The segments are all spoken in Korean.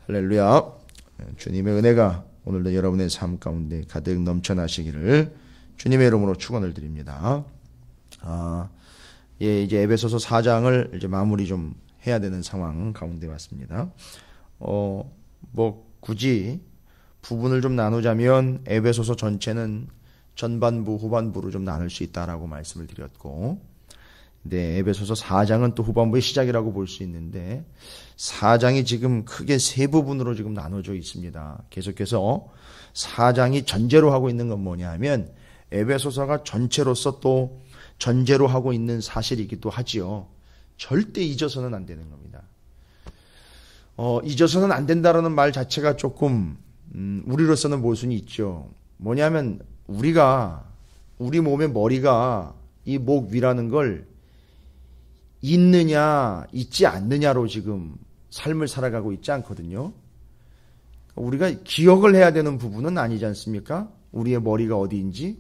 할렐루야. 주님의 은혜가 오늘도 여러분의 삶 가운데 가득 넘쳐나시기를 주님의 이름으로 축원을 드립니다. 이제 에베소서 4장을 이제 마무리 좀 해야 되는 상황 가운데 왔습니다. 굳이 부분을 좀 나누자면 에베소서 전체는 전반부, 후반부로 좀 나눌 수 있다라고 말씀을 드렸고, 네, 에베소서 4장은 또 후반부의 시작이라고 볼 수 있는데 4장이 지금 크게 세 부분으로 지금 나눠져 있습니다. 계속해서 4장이 전제로 하고 있는 건 뭐냐 하면 에베소서가 전체로서 또 전제로 하고 있는 사실이기도 하지요. 절대 잊어서는 안 되는 겁니다. 잊어서는 안 된다라는 말 자체가 조금 우리로서는 모순이 있죠. 뭐냐면 우리 몸의 머리가 이 목 위라는 걸 있느냐 있지 않느냐로 지금 삶을 살아가고 있지 않거든요. 우리가 기억을 해야 되는 부분은 아니지 않습니까? 우리의 머리가 어디인지,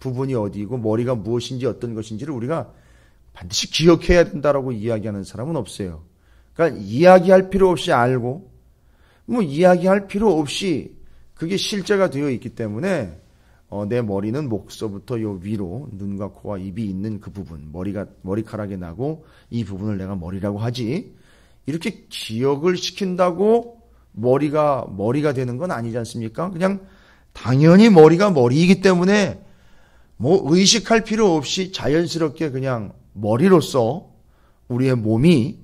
부분이 어디이고 머리가 무엇인지 어떤 것인지를 우리가 반드시 기억해야 된다라고 이야기하는 사람은 없어요. 그러니까 이야기할 필요 없이 알고 이야기할 필요 없이 그게 실제가 되어 있기 때문에 내 머리는 목서부터 요 위로 눈과 코와 입이 있는 그 부분, 머리카락이 나고 이 부분을 내가 머리라고 하지, 이렇게 기억을 시킨다고 머리가 되는 건 아니지 않습니까? 그냥 당연히 머리가 머리이기 때문에 의식할 필요 없이 자연스럽게 그냥 머리로서 우리의 몸이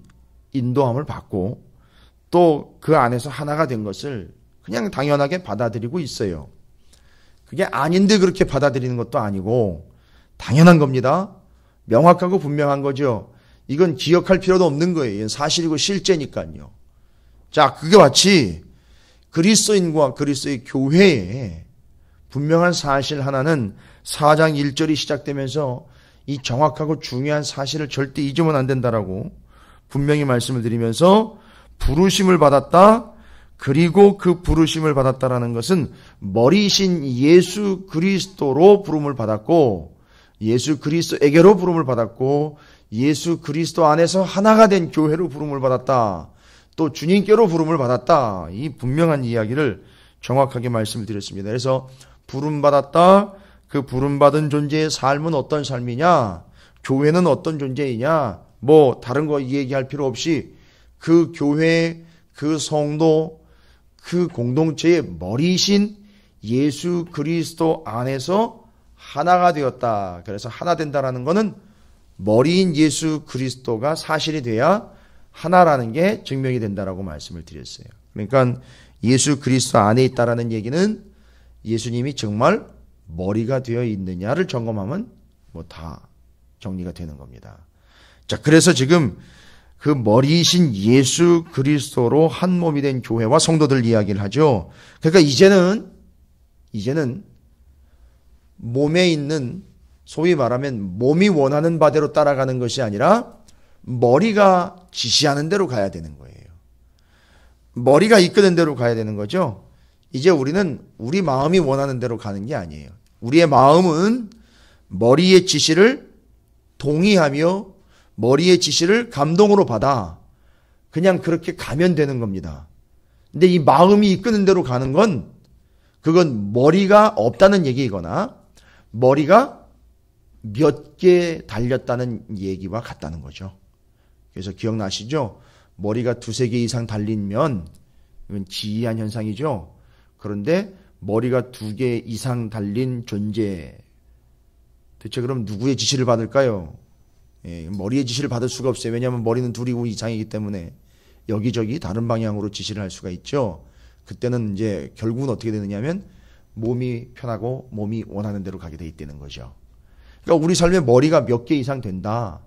인도함을 받고 또 그 안에서 하나가 된 것을 그냥 당연하게 받아들이고 있어요. 그게 아닌데 그렇게 받아들이는 것도 아니고 당연한 겁니다. 명확하고 분명한 거죠. 이건 기억할 필요도 없는 거예요. 이건 사실이고 실제니까요. 자, 그게 마치 그리스도인과 그리스도의 교회에 분명한 사실 하나는 4장 1절이 시작되면서 이 정확하고 중요한 사실을 절대 잊으면 안 된다라고 분명히 말씀을 드리면서 부르심을 받았다. 그리고 그 부르심을 받았다라는 것은 머리이신 예수 그리스도로 부름을 받았고, 예수 그리스도에게로 부름을 받았고, 예수 그리스도 안에서 하나가 된 교회로 부름을 받았다. 또 주님께로 부름을 받았다. 이 분명한 이야기를 정확하게 말씀을 드렸습니다. 그래서 부름받았다. 그 부름받은 존재의 삶은 어떤 삶이냐? 교회는 어떤 존재이냐? 다른 거 얘기할 필요 없이 그 교회, 그 성도, 그 공동체의 머리이신 예수 그리스도 안에서 하나가 되었다. 그래서 하나 된다라는 것은 머리인 예수 그리스도가 사실이 돼야 하나라는 게 증명이 된다라고 말씀을 드렸어요. 그러니까 예수 그리스도 안에 있다라는 얘기는 예수님이 정말 머리가 되어 있느냐를 점검하면 다 정리가 되는 겁니다. 자, 그래서 지금 그 머리이신 예수 그리스도로 한 몸이 된 교회와 성도들 이야기를 하죠. 그러니까 이제는 몸에 있는, 소위 말하면 몸이 원하는 바대로 따라가는 것이 아니라 머리가 지시하는 대로 가야 되는 거예요. 머리가 이끄는 대로 가야 되는 거죠. 이제 우리는 우리 마음이 원하는 대로 가는 게 아니에요. 우리의 마음은 머리의 지시를 동의하며 머리의 지시를 감동으로 받아 그냥 그렇게 가면 되는 겁니다. 근데 이 마음이 이끄는 대로 가는 건, 그건 머리가 없다는 얘기이거나 머리가 몇 개 달렸다는 얘기와 같다는 거죠. 그래서 기억나시죠? 머리가 2-3개 이상 달리면 이건 기이한 현상이죠. 그런데 머리가 2개 이상 달린 존재, 대체 그럼 누구의 지시를 받을까요? 머리의 지시를 받을 수가 없어요. 왜냐하면 머리는 2 이상이기 때문에 여기저기 다른 방향으로 지시를 할 수가 있죠. 그때는 이제 결국은 어떻게 되느냐면 몸이 편하고 몸이 원하는 대로 가게 돼 있다는 거죠. 그러니까 우리 삶에 머리가 몇 개 이상 된다.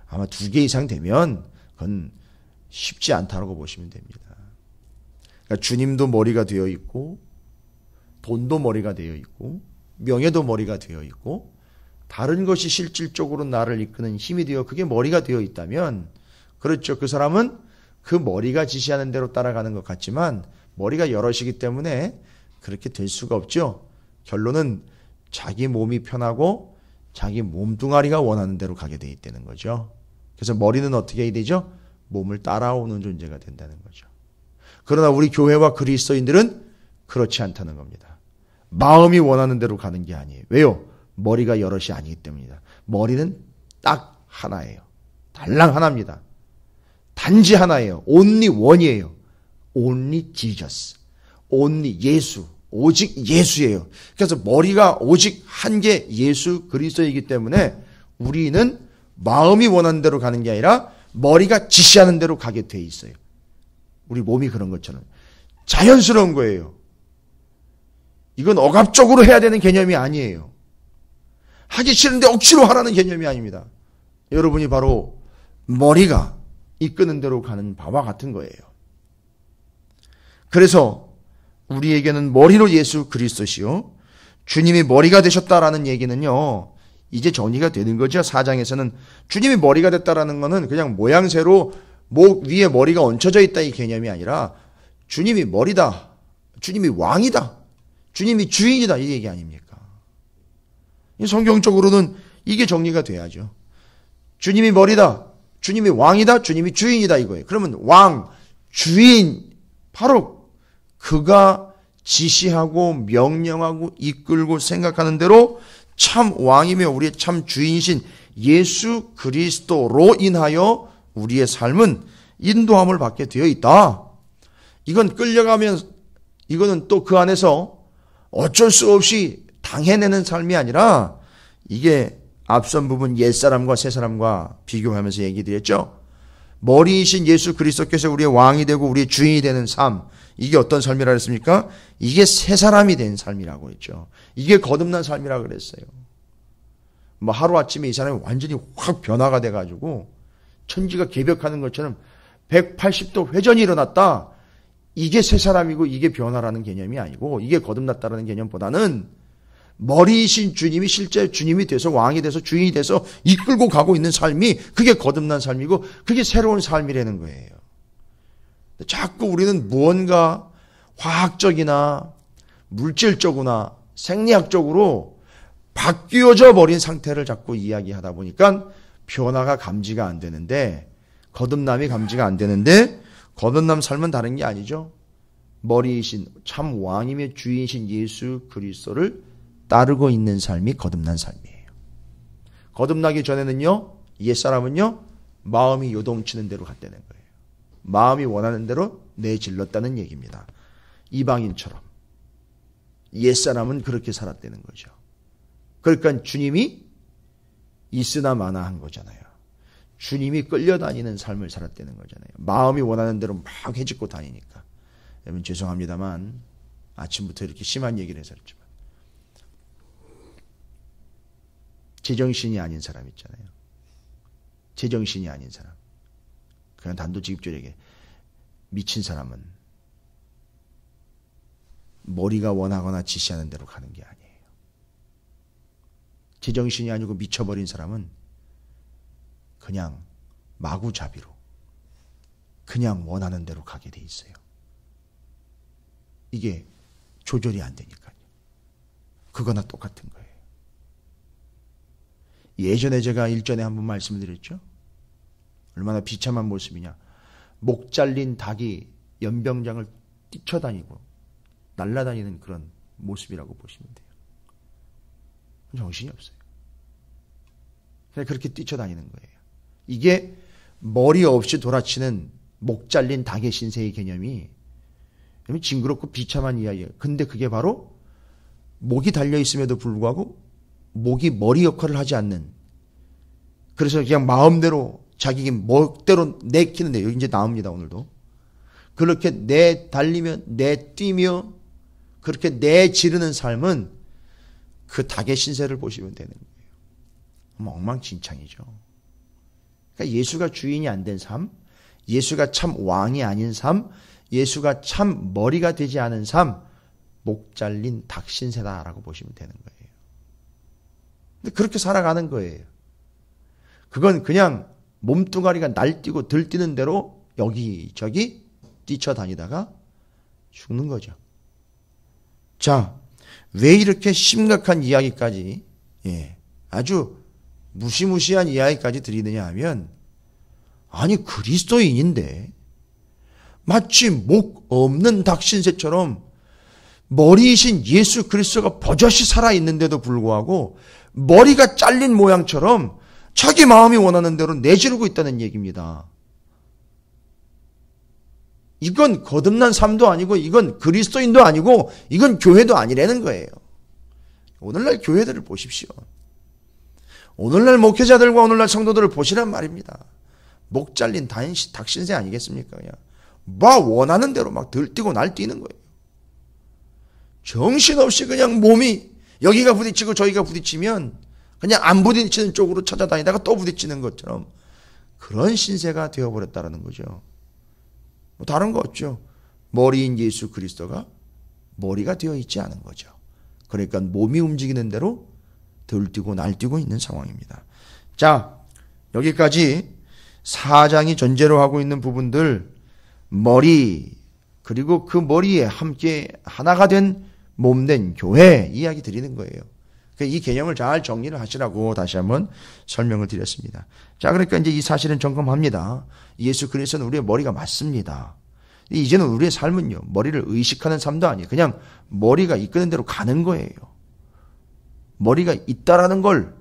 아마 2개 이상 되면 그건 쉽지 않다고 보시면 됩니다. 그러니까 주님도 머리가 되어 있고, 돈도 머리가 되어 있고, 명예도 머리가 되어 있고, 다른 것이 실질적으로 나를 이끄는 힘이 되어 그게 머리가 되어 있다면, 그렇죠. 그 사람은 그 머리가 지시하는 대로 따라가는 것 같지만 머리가 여럿이기 때문에 그렇게 될 수가 없죠. 결론은 자기 몸이 편하고 자기 몸뚱아리가 원하는 대로 가게 돼 있다는 거죠. 그래서 머리는 어떻게 해야 되죠? 몸을 따라오는 존재가 된다는 거죠. 그러나 우리 교회와 그리스도인들은 그렇지 않다는 겁니다. 마음이 원하는 대로 가는 게 아니에요. 왜요? 머리가 여럿이 아니기 때문이다. 머리는 딱 하나예요. 달랑 하나입니다. 단지 하나예요. only one이에요. only Jesus. only 예수. 오직 예수예요. 그래서 머리가 오직 한 게 예수 그리스도이기 때문에 우리는 마음이 원하는 대로 가는 게 아니라 머리가 지시하는 대로 가게 돼 있어요. 우리 몸이 그런 것처럼. 자연스러운 거예요. 이건 억압적으로 해야 되는 개념이 아니에요. 하기 싫은데 억지로 하라는 개념이 아닙니다. 여러분이 바로 머리가 이끄는 대로 가는 바와 같은 거예요. 그래서 우리에게는 머리로 예수 그리스도시요 주님이 머리가 되셨다라는 얘기는요, 이제 정리가 되는 거죠. 4장에서는 주님이 머리가 됐다라는 거는 그냥 모양새로 목 위에 머리가 얹혀져 있다 이 개념이 아니라 주님이 머리다, 주님이 왕이다, 주님이 주인이다 이 얘기 아닙니까? 성경적으로는 이게 정리가 돼야죠. 주님이 머리다, 주님이 왕이다, 주님이 주인이다 이거예요. 그러면 왕, 주인, 바로 그가 지시하고 명령하고 이끌고 생각하는 대로 참 왕이며 우리의 참 주인이신 예수 그리스도로 인하여 우리의 삶은 인도함을 받게 되어 있다. 이건 끌려가면 이거는 또 그 안에서 어쩔 수 없이 당해내는 삶이 아니라 이게 앞선 부분 옛사람과 새사람과 비교하면서 얘기 드렸죠. 머리이신 예수 그리스도께서 우리의 왕이 되고 우리의 주인이 되는 삶, 이게 어떤 삶이라 그랬습니까? 이게 새사람이 된 삶이라고 했죠. 이게 거듭난 삶이라고 그랬어요. 뭐 하루아침에 이 사람이 완전히 확 변화가 돼가지고 천지가 개벽하는 것처럼 180도 회전이 일어났다. 이게 새사람이고 이게 변화라는 개념이 아니고 이게 거듭났다라는 개념보다는 머리이신 주님이 실제 주님이 돼서 왕이 돼서 주인이 돼서 이끌고 가고 있는 삶이 그게 거듭난 삶이고 그게 새로운 삶이라는 거예요. 자꾸 우리는 무언가 화학적이나 물질적이나 생리학적으로 바뀌어져 버린 상태를 자꾸 이야기하다 보니까 변화가 감지가 안 되는데, 거듭남이 감지가 안 되는데, 거듭남 삶은 다른 게 아니죠. 머리이신 참 왕이며 주인이신 예수 그리스도를 따르고 있는 삶이 거듭난 삶이에요. 거듭나기 전에는요, 옛사람은요, 마음이 요동치는 대로 갔다는 거예요. 마음이 원하는 대로 내질렀다는 얘기입니다. 이방인처럼. 옛사람은 그렇게 살았다는 거죠. 그러니까 주님이 있으나 마나 한 거잖아요. 주님이 끌려다니는 삶을 살았다는 거잖아요. 마음이 원하는 대로 막 해집고 다니니까. 여러분 죄송합니다만 아침부터 이렇게 심한 얘기를 해서 그렇지만 제정신이 아닌 사람 있잖아요. 제정신이 아닌 사람. 그냥 단도직입적이게 미친 사람은 머리가 원하거나 지시하는 대로 가는 게 아니에요. 제정신이 아니고 미쳐버린 사람은 그냥 마구잡이로 그냥 원하는 대로 가게 돼 있어요. 이게 조절이 안 되니까요. 그거나 똑같은 거예요. 예전에 제가 일전에 한번 말씀을 드렸죠. 얼마나 비참한 모습이냐. 목 잘린 닭이 연병장을 뛰쳐다니고 날아다니는 그런 모습이라고 보시면 돼요. 정신이 없어요. 그냥 그렇게 뛰쳐다니는 거예요. 이게 머리 없이 돌아치는 목 잘린 닭의 신세의 개념이 징그럽고 비참한 이야기예요. 근데 그게 바로 목이 달려있음에도 불구하고 목이 머리 역할을 하지 않는, 그래서 그냥 마음대로 자기 멋대로 내키는데, 여기 이제 나옵니다 오늘도. 그렇게 내달리며 내뛰며 그렇게 내지르는 삶은 그 닭의 신세를 보시면 되는 거예요. 엉망진창이죠. 그러니까 예수가 주인이 안 된 삶, 예수가 참 왕이 아닌 삶, 예수가 참 머리가 되지 않은 삶, 목 잘린 닭 신세다라고 보시면 되는 거예요. 근데 그렇게 살아가는 거예요. 그건 그냥 몸뚱아리가 날뛰고 들뛰는 대로 여기저기 뛰쳐다니다가 죽는 거죠. 자, 왜 이렇게 심각한 이야기까지, 아주 무시무시한 이야기까지 드리느냐 하면, 아니 그리스도인인데 마치 목 없는 닭 신세처럼 머리이신 예수 그리스도가 버젓이 살아있는데도 불구하고 머리가 잘린 모양처럼 자기 마음이 원하는 대로 내지르고 있다는 얘기입니다. 이건 거듭난 삶도 아니고 이건 그리스도인도 아니고 이건 교회도 아니라는 거예요. 오늘날 교회들을 보십시오. 오늘날 목회자들과 오늘날 성도들을 보시란 말입니다. 목 잘린 닭신세 아니겠습니까? 그냥 막 원하는 대로 막 들뛰고 날뛰는 거예요. 정신없이 그냥 몸이 여기가 부딪히고 저기가 부딪히면 그냥 안 부딪히는 쪽으로 찾아다니다가 또 부딪히는 것처럼 그런 신세가 되어버렸다는 거죠. 뭐 다른 거 없죠. 머리인 예수 그리스도가 머리가 되어 있지 않은 거죠. 그러니까 몸이 움직이는 대로 들뛰고 날뛰고 있는 상황입니다. 자, 여기까지 4장이 전제로 하고 있는 부분들, 머리, 그리고 그 머리에 함께 하나가 된 몸된 교회 이야기 드리는 거예요. 이 개념을 잘 정리를 하시라고 다시 한번 설명을 드렸습니다. 자, 그러니까 이제 이 사실은 점검합니다. 예수 그리스도는 우리의 머리가 맞습니다. 이제는 우리의 삶은요, 머리를 의식하는 삶도 아니에요. 그냥 머리가 이끄는 대로 가는 거예요. 머리가 있다라는 걸,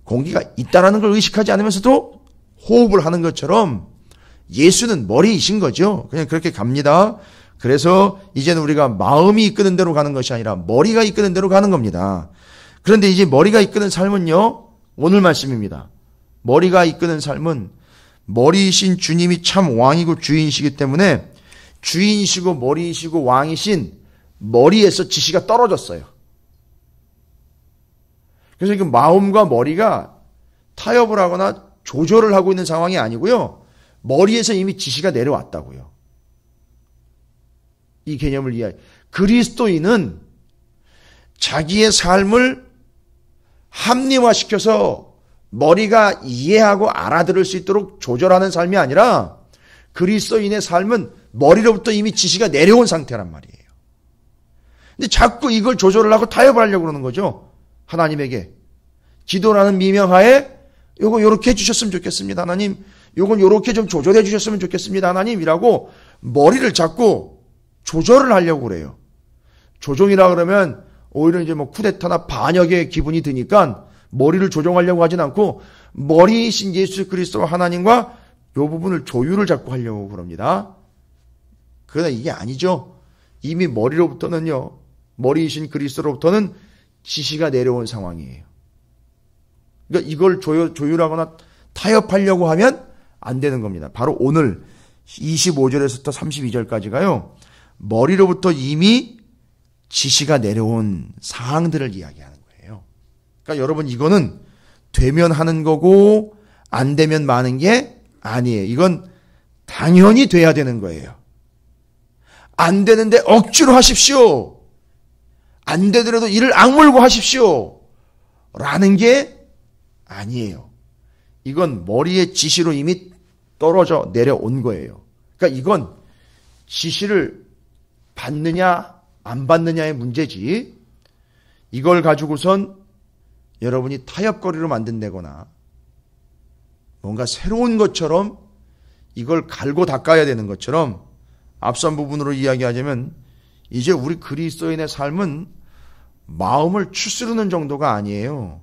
공기가 있다라는 걸 의식하지 않으면서도 호흡을 하는 것처럼 예수는 머리이신 거죠. 그냥 그렇게 갑니다. 그래서 이제는 우리가 마음이 이끄는 대로 가는 것이 아니라 머리가 이끄는 대로 가는 겁니다. 그런데 이제 머리가 이끄는 삶은요, 오늘 말씀입니다. 머리가 이끄는 삶은 머리이신 주님이 참 왕이고 주인이시기 때문에 주인이시고 머리이시고 왕이신 머리에서 지시가 떨어졌어요. 그래서 이게 마음과 머리가 타협을 하거나 조절을 하고 있는 상황이 아니고요. 머리에서 이미 지시가 내려왔다고요. 이 개념을 이해해. 그리스도인은 자기의 삶을 합리화시켜서 머리가 이해하고 알아들을 수 있도록 조절하는 삶이 아니라 그리스도인의 삶은 머리로부터 이미 지시가 내려온 상태란 말이에요. 근데 자꾸 이걸 조절을 하고 타협을 하려고 그러는 거죠. 하나님에게. 기도라는 미명하에 요거 요렇게 해주셨으면 좋겠습니다. 하나님, 요건 요렇게 좀 조절해 주셨으면 좋겠습니다. 하나님이라고 머리를 자꾸 조절을 하려고 그래요. 조종이라 그러면 오히려 이제 뭐 쿠데타나 반역의 기분이 드니까 머리를 조종하려고 하진 않고 머리이신 예수 그리스도와 하나님과 요 부분을 조율을 자꾸 하려고 그럽니다. 그러나 이게 아니죠. 이미 머리로부터는요, 머리이신 그리스도로부터는 지시가 내려온 상황이에요. 그러니까 이걸 조율하거나 타협하려고 하면 안 되는 겁니다. 바로 오늘 25절에서부터 32절까지가요. 머리로부터 이미 지시가 내려온 사항들을 이야기하는 거예요. 그러니까 여러분 이거는 되면 하는 거고 안 되면 마는 게 아니에요. 이건 당연히 돼야 되는 거예요. 안 되는데 억지로 하십시오. 안 되더라도 이를 악물고 하십시오. 라는 게 아니에요. 이건 머리의 지시로 이미 떨어져 내려온 거예요. 그러니까 이건 지시를 받느냐 안 받느냐의 문제지, 이걸 가지고선 여러분이 타협거리로 만든다거나 뭔가 새로운 것처럼 이걸 갈고 닦아야 되는 것처럼 앞선 부분으로 이야기하자면 이제 우리 그리스도인의 삶은 마음을 추스르는 정도가 아니에요.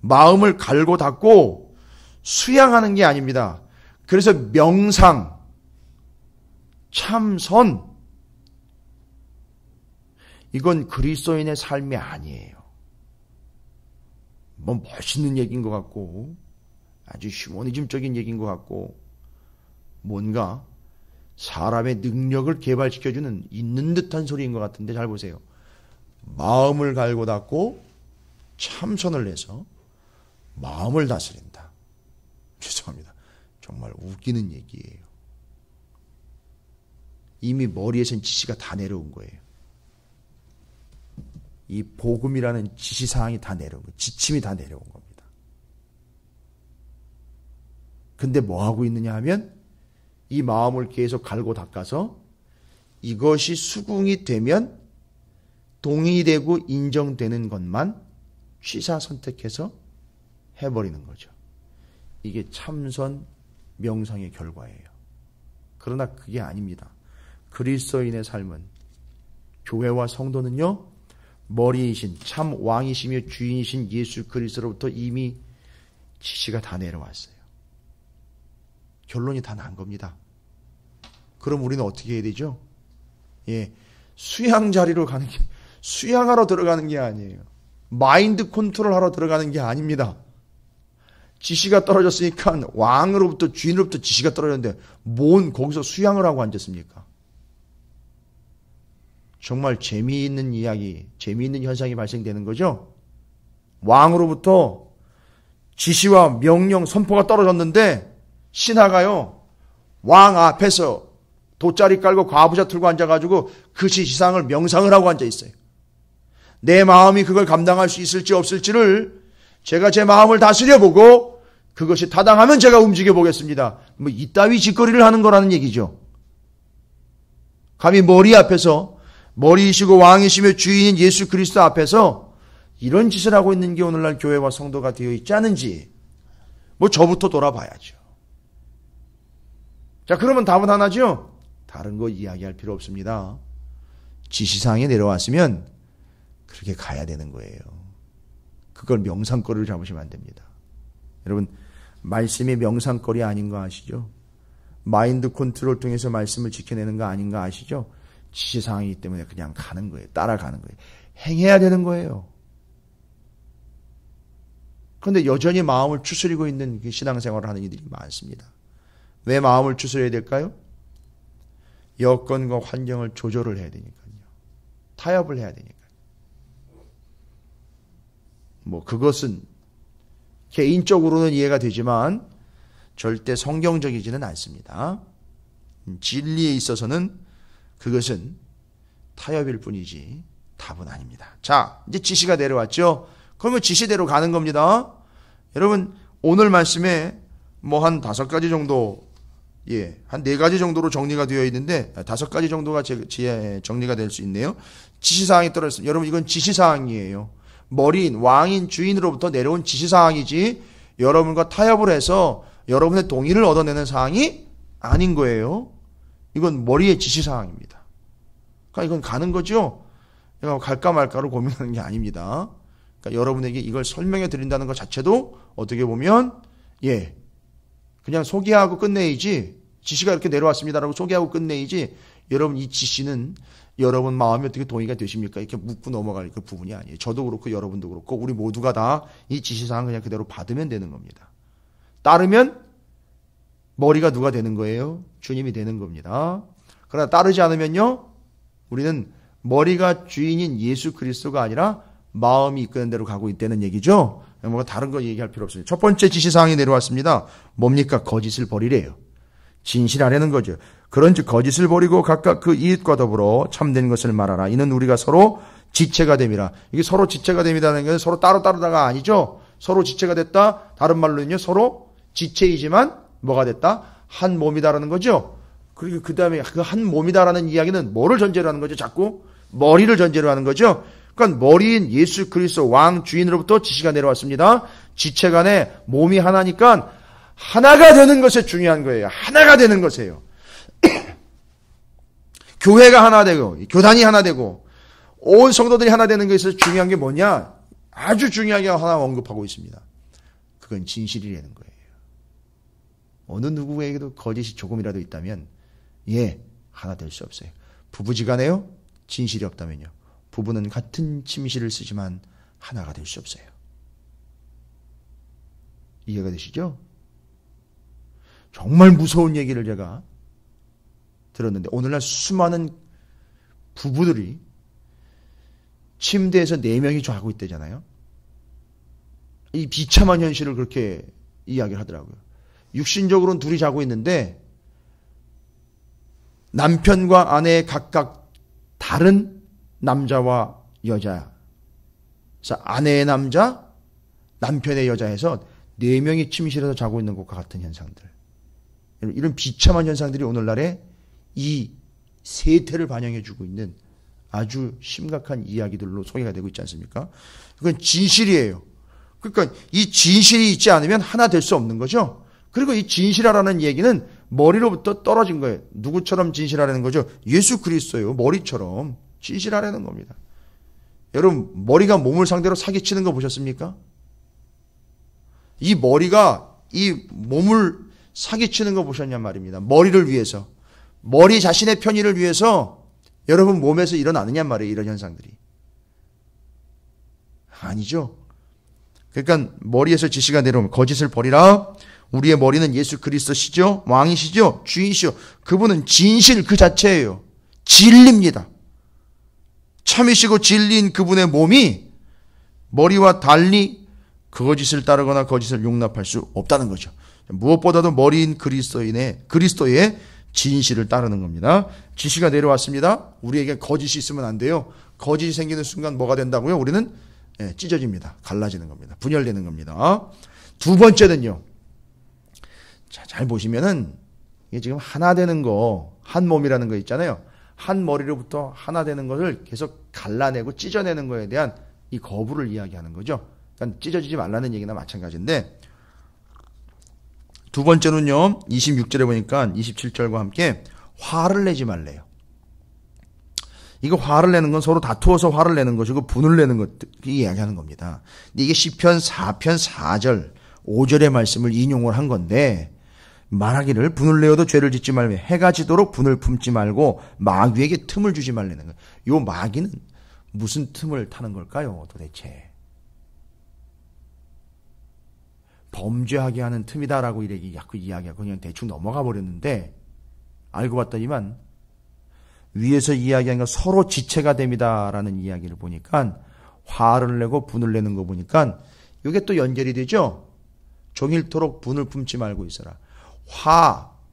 마음을 갈고 닦고 수양하는 게 아닙니다. 그래서 명상, 참선, 이건 그리스도인의 삶이 아니에요. 뭐 멋있는 얘기인 것 같고 아주 휴머니즘적인 얘기인 것 같고 뭔가 사람의 능력을 개발시켜주는 있는 듯한 소리인 것 같은데 잘 보세요. 마음을 갈고 닦고 참선을 해서 마음을 다스린다. 죄송합니다. 정말 웃기는 얘기예요. 이미 머리에선 지시가 다 내려온 거예요. 이 복음이라는 지시사항이 다 내려온 거예요. 지침이 다 내려온 겁니다. 근데 뭐 하고 있느냐 하면 이 마음을 계속 갈고 닦아서 이것이 수긍이 되면 동의되고 인정되는 것만 취사 선택해서 해버리는 거죠. 이게 참선 명상의 결과예요. 그러나 그게 아닙니다. 그리스도인의 삶은, 교회와 성도는요, 머리이신 참 왕이시며 주인이신 예수 그리스도로부터 이미 지시가 다 내려왔어요. 결론이 다 난 겁니다. 그럼 우리는 어떻게 해야 되죠? 수양 자리로 가는 게, 수양하러 들어가는 게 아니에요. 마인드 컨트롤 하러 들어가는 게 아닙니다. 지시가 떨어졌으니까 왕으로부터, 주인으로부터 지시가 떨어졌는데 뭔 거기서 수양을 하고 앉았습니까? 정말 재미있는 이야기, 재미있는 현상이 발생되는 거죠. 왕으로부터 지시와 명령, 선포가 떨어졌는데 신하가요, 왕 앞에서 돗자리 깔고 과부자 틀고 앉아가지고 그 지시사항을 명상을 하고 앉아있어요. 내 마음이 그걸 감당할 수 있을지 없을지를 제가 제 마음을 다스려보고 그것이 타당하면 제가 움직여 보겠습니다. 뭐 이따위 짓거리를 하는 거라는 얘기죠. 감히 머리 앞에서, 머리이시고 왕이시며 주인인 예수 그리스도 앞에서 이런 짓을 하고 있는 게 오늘날 교회와 성도가 되어 있지 않은지 뭐 저부터 돌아봐야죠. 자, 그러면 답은 하나죠. 다른 거 이야기할 필요 없습니다. 지시사항이 내려왔으면 그렇게 가야 되는 거예요. 그걸 명상거리를 잡으시면 안 됩니다. 여러분, 말씀이 명상거리 아닌 거 아시죠? 마인드 컨트롤 통해서 말씀을 지켜내는 거 아닌 거 아시죠? 지시사항이기 때문에 그냥 가는 거예요. 따라가는 거예요. 행해야 되는 거예요. 그런데 여전히 마음을 추스리고 있는 신앙생활을 하는 이들이 많습니다. 왜 마음을 추스려야 될까요? 여건과 환경을 조절을 해야 되니까요. 타협을 해야 되니까요. 뭐 그것은 개인적으로는 이해가 되지만 절대 성경적이지는 않습니다. 진리에 있어서는 그것은 타협일 뿐이지 답은 아닙니다. 자, 이제 지시가 내려왔죠. 그러면 지시대로 가는 겁니다. 여러분, 오늘 말씀에 뭐 한 5가지 정도, 한 4가지 정도로 정리가 되어 있는데 5가지 정도가 정리가 될 수 있네요. 지시사항이 떨어졌습니다. 여러분, 이건 지시사항이에요. 머리인, 왕인, 주인으로부터 내려온 지시사항이지 여러분과 타협을 해서 여러분의 동의를 얻어내는 사항이 아닌 거예요. 이건 머리의 지시사항입니다. 그러니까 이건 가는 거죠. 갈까 말까로 고민하는 게 아닙니다. 그러니까 여러분에게 이걸 설명해 드린다는 것 자체도 어떻게 보면 그냥 소개하고 끝내야지, 지시가 이렇게 내려왔습니다라고 소개하고 끝내야지, 여러분 이 지시는 여러분 마음이 어떻게 동의가 되십니까? 이렇게 묻고 넘어갈 그 부분이 아니에요. 저도 그렇고 여러분도 그렇고 우리 모두가 다 이 지시사항 그냥 그대로 받으면 되는 겁니다. 따르면 머리가 누가 되는 거예요? 주님이 되는 겁니다. 그러나 따르지 않으면요, 우리는 머리가 주인인 예수 그리스도가 아니라 마음이 이끄는 대로 가고 있다는 얘기죠. 뭐 다른 거 얘기할 필요 없습니다. 첫 번째 지시사항이 내려왔습니다. 뭡니까? 거짓을 버리래요. 진실하라는 거죠. 그런즉 거짓을 버리고 각각 그 이웃과 더불어 참된 것을 말하라. 이는 우리가 서로 지체가 됨이라. 이게 서로 지체가 됨이라는 게 서로 따로따로다가 아니죠. 서로 지체가 됐다. 다른 말로는요, 서로 지체이지만 뭐가 됐다? 한 몸이다라는 거죠. 그리고 그 다음에 그 한 몸이다라는 이야기는 뭐를 전제로 하는 거죠? 자꾸 머리를 전제로 하는 거죠. 그러니까 머리인 예수 그리스도 왕 주인으로부터 지시가 내려왔습니다. 지체간에 몸이 하나니까 하나가 되는 것이 중요한 거예요. 하나가 되는 것이에요. 교회가 하나 되고 교단이 하나 되고 온 성도들이 하나 되는 것에서 중요한 게 뭐냐? 아주 중요하게 하나 언급하고 있습니다. 그건 진실이라는 거예요. 어느 누구에게도 거짓이 조금이라도 있다면 하나 될 수 없어요. 부부지간에요, 진실이 없다면요, 부부는 같은 침실을 쓰지만 하나가 될 수 없어요. 이해가 되시죠? 정말 무서운 얘기를 제가 들었는데, 오늘날 수많은 부부들이 침대에서 4명이 자고 있다잖아요. 이 비참한 현실을 그렇게 이야기를 하더라고요. 육신적으로는 둘이 자고 있는데 남편과 아내의 각각 다른 남자와 여자, 그래서 아내의 남자, 남편의 여자에서 4명이 침실에서 자고 있는 것과 같은 현상들, 이런 비참한 현상들이 오늘날의 이 세태를 반영해주고 있는 아주 심각한 이야기들로 소개가 되고 있지 않습니까? 그건 진실이에요. 그러니까 이 진실이 있지 않으면 하나 될 수 없는 거죠. 그리고 이 진실이라는 얘기는 머리로부터 떨어진 거예요. 누구처럼 진실하라는 거죠? 예수 그리스도예요. 머리처럼 진실하라는 겁니다. 여러분, 머리가 몸을 상대로 사기치는 거 보셨습니까? 이 머리가 이 몸을 사기치는 거 보셨냔 말입니다. 머리를 위해서. 머리 자신의 편의를 위해서 여러분 몸에서 일어나느냐 말이에요. 이런 현상들이. 아니죠. 그러니까 머리에서 지시가 내려오면 거짓을 버리라. 우리의 머리는 예수 그리스도시죠. 왕이시죠. 주인이시죠. 그분은 진실 그 자체예요. 진리입니다. 참이시고 진리인 그분의 몸이 머리와 달리 거짓을 따르거나 거짓을 용납할 수 없다는 거죠. 무엇보다도 머리인 그리스도의 진실을 따르는 겁니다. 지시가 내려왔습니다. 우리에게 거짓이 있으면 안 돼요. 거짓이 생기는 순간 뭐가 된다고요? 우리는 찢어집니다. 갈라지는 겁니다. 분열되는 겁니다. 두 번째는요. 자, 잘 보시면은 이게 지금 하나 되는 거, 한 몸이라는 거 있잖아요. 한 머리로부터 하나 되는 것을 계속 갈라내고 찢어내는 거에 대한 이 거부를 이야기하는 거죠. 그러니까 찢어지지 말라는 얘기나 마찬가지인데, 두 번째는요, 26절에 보니까 27절과 함께 화를 내지 말래요. 이거 화를 내는 건 서로 다투어서 화를 내는 것이고 분을 내는 것 이야기하는 겁니다. 근데 이게 시편 4편 4절 5절의 말씀을 인용을 한 건데, 말하기를 분을 내어도 죄를 짓지 말며 해가 지도록 분을 품지 말고 마귀에게 틈을 주지 말라는 거예요. 요 마귀는 무슨 틈을 타는 걸까요, 도대체? 범죄하게 하는 틈이다라고 이렇게 자꾸 이야기하고 그냥 대충 넘어가 버렸는데, 알고 봤더니만 위에서 이야기한 건 서로 지체가 됩니다라는 이야기를 보니까, 화를 내고 분을 내는 거 보니까 이게 또 연결이 되죠. 종일토록 분을 품지 말고 있어라.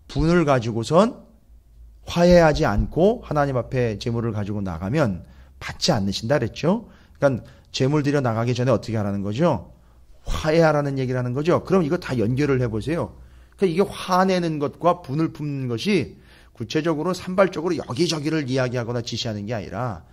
분을 가지고선 화해하지 않고 하나님 앞에 제물을 가지고 나가면 받지 않으신다 그랬죠. 그러니까 제물 드려 나가기 전에 어떻게 하라는 거죠? 화해하라는 얘기를 하는 거죠. 그럼 이거 다 연결을 해보세요. 그러니까 이게 화내는 것과 분을 품는 것이 구체적으로 산발적으로 여기저기를 이야기하거나 지시하는 게 아니라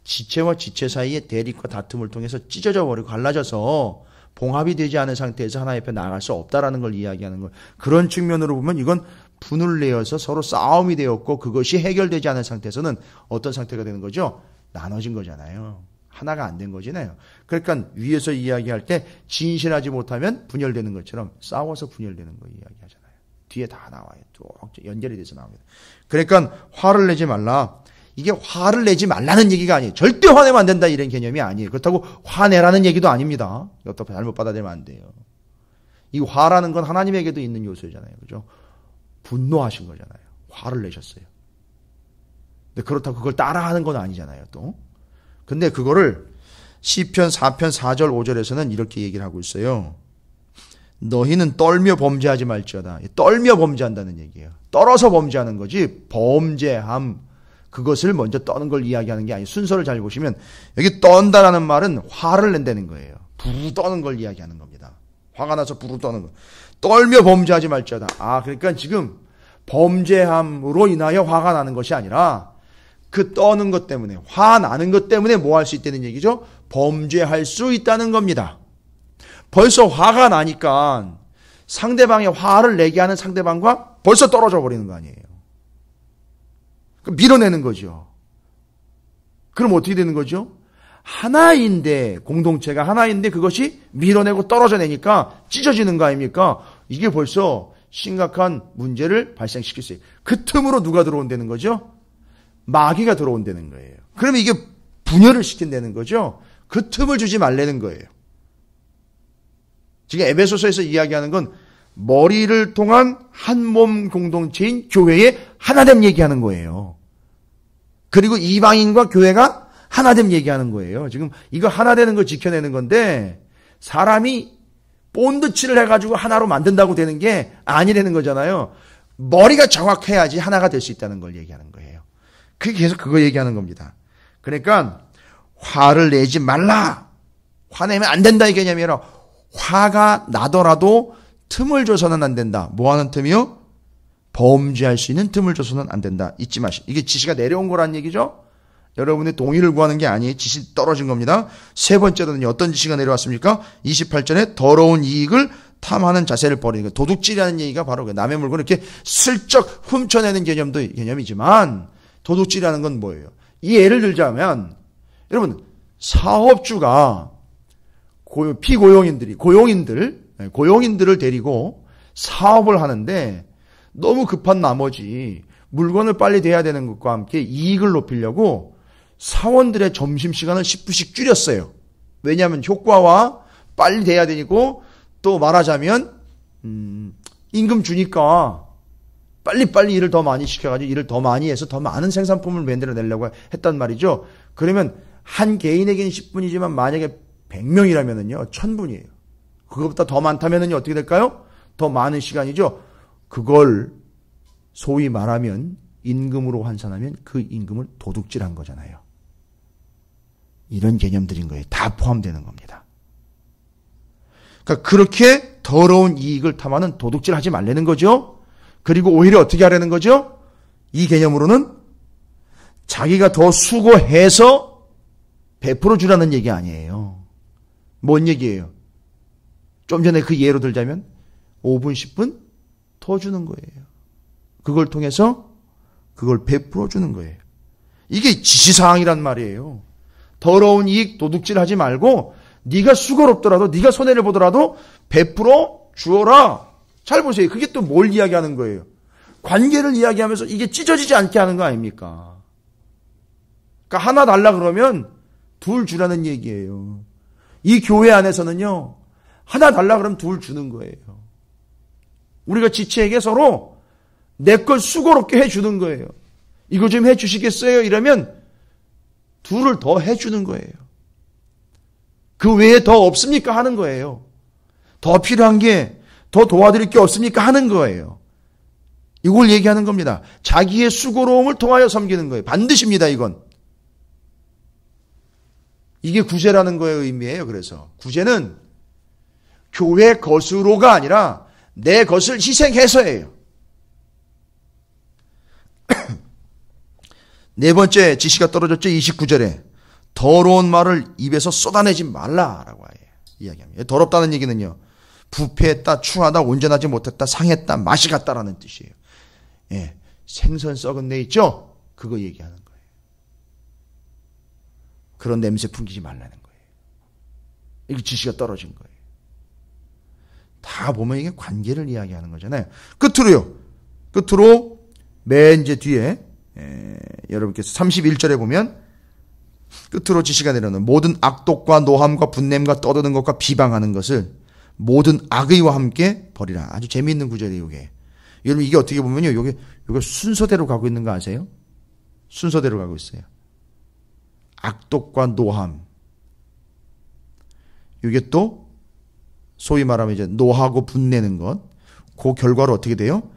지체와 지체 사이의 대립과 다툼을 통해서 찢어져 버리고 갈라져서 봉합이 되지 않은 상태에서 하나님 앞에 나아갈 수 없다라는 걸 이야기하는 것. 그런 측면으로 보면 이건 분을 내어서 서로 싸움이 되었고 그것이 해결되지 않은 상태에서는 어떤 상태가 되는 거죠? 나눠진 거잖아요. 하나가 안 된 거잖아요. 그러니까 위에서 이야기할 때 진실하지 못하면 분열되는 것처럼 싸워서 분열되는 거 이야기하잖아요. 뒤에 다 나와요. 또 연결이 돼서 나옵니다. 그러니까 화를 내지 말라. 이게 화를 내지 말라는 얘기가 아니에요. 절대 화내면 안 된다 이런 개념이 아니에요. 그렇다고 화내라는 얘기도 아닙니다. 이것도 잘못 받아들이면 안 돼요. 이 화라는 건 하나님에게도 있는 요소잖아요. 그죠? 분노하신 거잖아요. 화를 내셨어요. 근데 그렇다고 그걸 따라하는 건 아니잖아요. 또. 근데 그거를 시편 4편 4절 5절에서는 이렇게 얘기를 하고 있어요. 너희는 떨며 범죄하지 말지어다. 떨며 범죄한다는 얘기예요. 떨어서 범죄하는 거지 범죄함 그것을 먼저 떠는 걸 이야기하는 게 아니에요. 순서를 잘 보시면 여기 떤다라는 말은 화를 낸다는 거예요. 부르 떠는 걸 이야기하는 겁니다. 화가 나서 부르 떠는 거. 떨며 범죄하지 말지어다. 그러니까 지금 범죄함으로 인하여 화가 나는 것이 아니라 그 떠는 것 때문에 화나는 것 때문에 뭐 할 수 있다는 얘기죠? 범죄할 수 있다는 겁니다. 벌써 화가 나니까 상대방의 화를 내게 하는 상대방과 벌써 떨어져 버리는 거 아니에요. 밀어내는 거죠. 그럼 어떻게 되는 거죠? 하나인데 공동체가 하나인데 그것이 밀어내고 떨어져 내니까 찢어지는 거 아닙니까? 이게 벌써 심각한 문제를 발생시킬 수 있어요. 그 틈으로 누가 들어온다는 거죠? 마귀가 들어온다는 거예요. 그러면 이게 분열을 시킨다는 거죠. 그 틈을 주지 말라는 거예요. 지금 에베소서에서 이야기하는 건 머리를 통한 한 몸 공동체인 교회의 하나됨 얘기하는 거예요. 그리고 이방인과 교회가 하나됨 얘기하는 거예요. 지금 이거 하나 되는 걸 지켜내는 건데 사람이 본드칠을 해가지고 하나로 만든다고 되는 게 아니라는 거잖아요. 머리가 정확해야지 하나가 될 수 있다는 걸 얘기하는 거예요. 그게 계속 그거 얘기하는 겁니다. 그러니까 화를 내지 말라. 화내면 안 된다 이 개념이 아니라 화가 나더라도 틈을 줘서는 안 된다. 뭐 하는 틈이요? 범죄할 수 있는 틈을 줘서는 안 된다. 잊지 마시고. 이게 지시가 내려온 거란 얘기죠? 여러분의 동의를 구하는 게 아니에요. 지시 떨어진 겁니다. 세 번째로는 어떤 지시가 내려왔습니까? 28절에 더러운 이익을 탐하는 자세를 버리는 거. 도둑질이라는 얘기가 바로 남의 물건을 이렇게 슬쩍 훔쳐내는 개념이지만 도둑질이라는 건 뭐예요? 이 예를 들자면 여러분 사업주가 고용인들을 데리고 사업을 하는데 너무 급한 나머지 물건을 빨리 대야 되는 것과 함께 이익을 높이려고 사원들의 점심시간을 10분씩 줄였어요. 왜냐하면 효과와 빨리 돼야 되고 또 말하자면 임금 주니까 빨리빨리 일을 더 많이 시켜가지고 일을 더 많이 해서 더 많은 생산품을 만들어내려고 했단 말이죠. 그러면 한 개인에게는 10분이지만 만약에 100명이라면은요 1000분이에요. 그것보다 더 많다면은요 어떻게 될까요? 더 많은 시간이죠. 그걸 소위 말하면 임금으로 환산하면 그 임금을 도둑질한 거잖아요. 이런 개념들인 거예요. 다 포함되는 겁니다. 그러니까 그렇게 더러운 이익을 탐하는 도둑질하지 말라는 거죠. 그리고 오히려 어떻게 하라는 거죠? 이 개념으로는 자기가 더 수고해서 베풀어 주라는 얘기 아니에요. 뭔 얘기예요? 좀 전에 그 예로 들자면 5분, 10분 더 주는 거예요. 그걸 통해서 그걸 베풀어 주는 거예요. 이게 지시사항이란 말이에요. 더러운 이익 도둑질하지 말고 네가 수고롭더라도 네가 손해를 보더라도 베풀어 주어라. 잘 보세요. 그게 또 뭘 이야기하는 거예요? 관계를 이야기하면서 이게 찢어지지 않게 하는 거 아닙니까? 그러니까 하나 달라 그러면 둘 주라는 얘기예요. 이 교회 안에서는요. 하나 달라 그러면 둘 주는 거예요. 우리가 지체에게 서로 내 걸 수고롭게 해주는 거예요. 이거 좀 해주시겠어요? 이러면 둘을 더 해주는 거예요. 그 외에 더 없습니까? 하는 거예요. 더 필요한 게, 더 도와드릴 게 없습니까? 하는 거예요. 이걸 얘기하는 겁니다. 자기의 수고로움을 통하여 섬기는 거예요. 반드시입니다, 이건. 이게 구제라는 거의 의미예요. 그래서 구제는 교회 것으로가 아니라 내 것을 희생해서예요. 네 번째 지시가 떨어졌죠. 29절에 더러운 말을 입에서 쏟아내지 말라라고 이야기합니다. 더럽다는 얘기는요. 부패했다, 추하다, 온전하지 못했다, 상했다, 맛이 갔다라는 뜻이에요. 예, 생선 썩은 내 있죠? 그거 얘기하는 거예요. 그런 냄새 풍기지 말라는 거예요. 이게 지시가 떨어진 거예요. 다 보면 이게 관계를 이야기하는 거잖아요. 끝으로 맨 이제 뒤에 여러분께서 31절에 보면 끝으로 지시가 내려오는 모든 악독과 노함과 분냄과 떠드는 것과 비방하는 것을 모든 악의와 함께 버리라. 아주 재미있는 구절이에요, 이게. 여러분 이게 어떻게 보면요. 요게 순서대로 가고 있는 거 아세요? 순서대로 가고 있어요. 악독과 노함. 이게 또 소위 말하면 이제 노하고 분내는 것. 그 결과로 어떻게 돼요?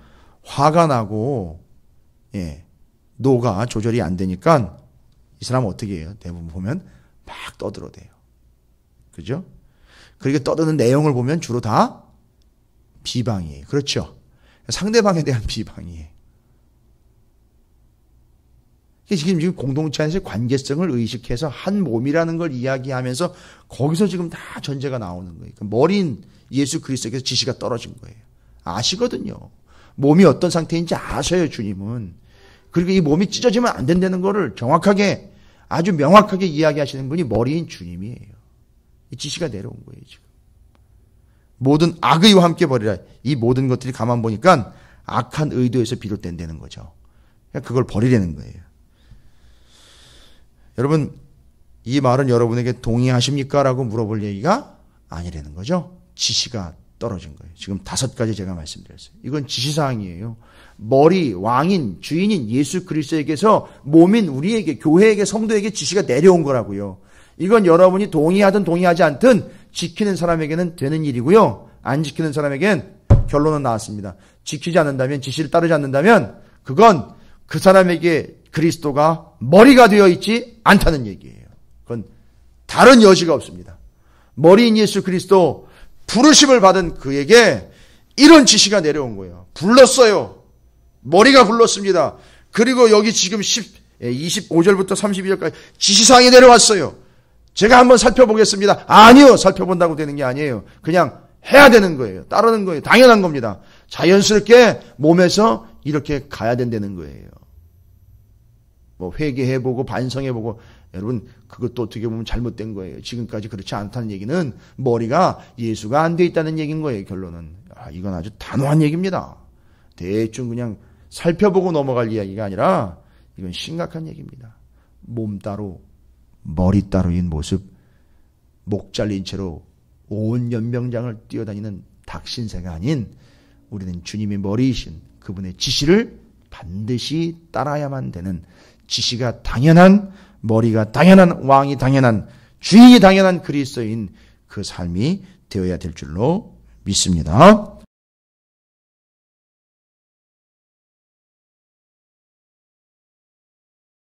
화가 나고 노가 조절이 안 되니까 이 사람은 어떻게 해요? 대부분 보면 막 떠들어대요. 그죠? 그리고 떠드는 내용을 보면 주로 다 비방이에요. 그렇죠? 상대방에 대한 비방이에요. 지금 공동체 안에서 관계성을 의식해서 한 몸이라는 걸 이야기하면서 거기서 지금 다 전제가 나오는 거예요. 머리인 예수 그리스도께서 지시가 떨어진 거예요. 아시거든요. 몸이 어떤 상태인지 아셔요, 주님은. 그리고 이 몸이 찢어지면 안 된다는 거를 정확하게, 아주 명확하게 이야기하시는 분이 머리인 주님이에요. 이 지시가 내려온 거예요, 지금. 모든 악의와 함께 버리라. 이 모든 것들이 가만 보니까 악한 의도에서 비롯된다는 거죠. 그걸 버리라는 거예요. 여러분, 이 말은 여러분에게 동의하십니까? 라고 물어볼 얘기가 아니라는 거죠. 지시가 떨어진 거예요. 지금 5가지 제가 말씀드렸어요. 이건 지시사항이에요. 머리, 왕인, 주인인 예수 그리스도에게서 몸인 우리에게, 교회에게, 성도에게 지시가 내려온 거라고요. 이건 여러분이 동의하든 동의하지 않든 지키는 사람에게는 되는 일이고요. 안 지키는 사람에게는 결론은 나왔습니다. 지키지 않는다면, 지시를 따르지 않는다면 그건 그 사람에게 그리스도가 머리가 되어 있지 않다는 얘기예요. 그건 다른 여지가 없습니다. 머리인 예수 그리스도 부르심을 받은 그에게 이런 지시가 내려온 거예요. 불렀어요. 머리가 불렀습니다. 그리고 여기 지금 25절부터 32절까지 지시사항이 내려왔어요. 제가 한번 살펴보겠습니다. 아니요. 살펴본다고 되는 게 아니에요. 그냥 해야 되는 거예요. 따르는 거예요. 당연한 겁니다. 자연스럽게 몸에서 이렇게 가야 된다는 거예요. 뭐 회개해보고 반성해보고 여러분 그것도 어떻게 보면 잘못된 거예요. 지금까지 그렇지 않다는 얘기는 머리가 예수가 안 돼 있다는 얘기인 거예요. 결론은. 이건 아주 단호한 얘기입니다. 대충 그냥 살펴보고 넘어갈 이야기가 아니라 이건 심각한 얘기입니다. 몸 따로 머리 따로인 모습, 목 잘린 채로 온 연명장을 뛰어다니는 닭신세가 아닌 우리는 주님의 머리이신 그분의 지시를 반드시 따라야만 되는, 지시가 당연한, 머리가 당연한, 왕이 당연한, 주인이 당연한 그리스도인 그 삶이 되어야 될 줄로 믿습니다.